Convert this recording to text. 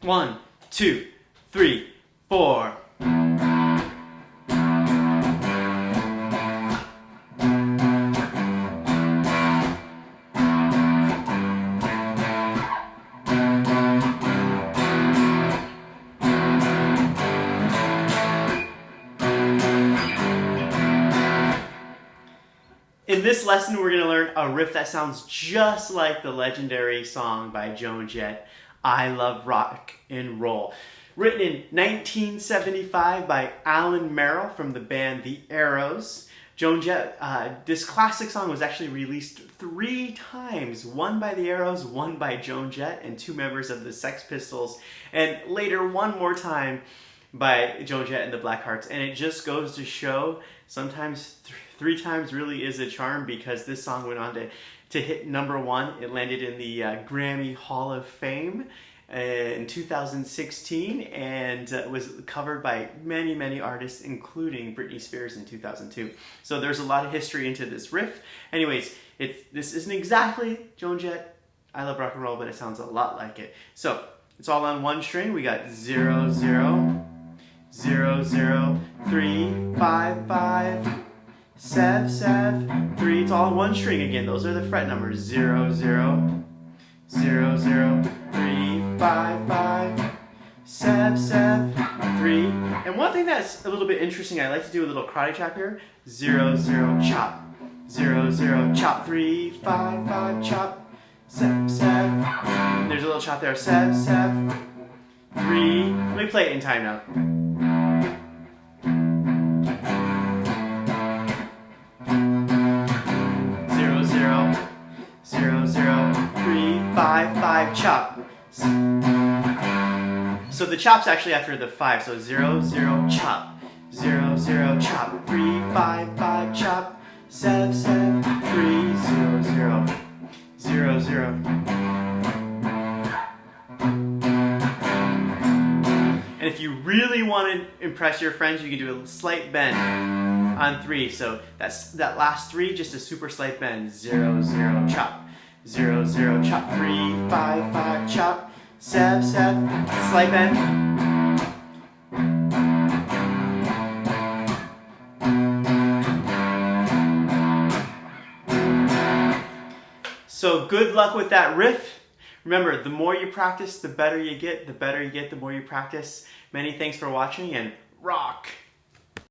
1, 2, 3, 4. In this lesson, we're going to learn a riff that sounds just like the legendary song by Joan Jett, I Love Rock and Roll. Written in 1975 by Merril from the band The Arrows. Joan Jett, this classic song was actually released 3 times. One by The Arrows, one by Joan Jett, and 2 members of the Sex Pistols. And later, one more time by Joan Jett and the Blackhearts. And it just goes to show sometimes 3 times really is a charm, because this song went on to hit #1. It landed in the Grammy Hall of Fame in 2016 and was covered by many, many artists, including Britney Spears in 2002. So there's a lot of history into this riff. Anyways, this isn't exactly Joan Jett, I Love Rock and Roll, but it sounds a lot like it. So it's all on one string. We got 0, 0, 0, 0, 3, 5, 5, 7, 7, 3. It's all on one string again. Those are the fret numbers. 0, 0, 0, 0, 3, 5, 5, 7, 7, 3. And one thing that's a little bit interesting, I like to do a little karate chop here. 0, 0, chop. 0, 0, chop. 3, 5, 5, chop. 7, 7. There's a little chop there. 7, 7, 3. Let me play it in time now. 0, 0, 3, 5, 5, chop. So the chop's actually after the 5. So 0, 0, chop. 0, 0, chop. 3, 5, 5, chop. 7, 7, 3, 0, 0, 0, 0. And if you really want to impress your friends, you can do a slight bend on 3. So that last 3, just a super slight bend. 0, 0, chop. 0, 0, chop. 3, 5, 5, chop. 7, 7, slight bend. So good luck with that riff. Remember, the more you practice, the better you get. The better you get, the more you practice. Many thanks for watching, and rock!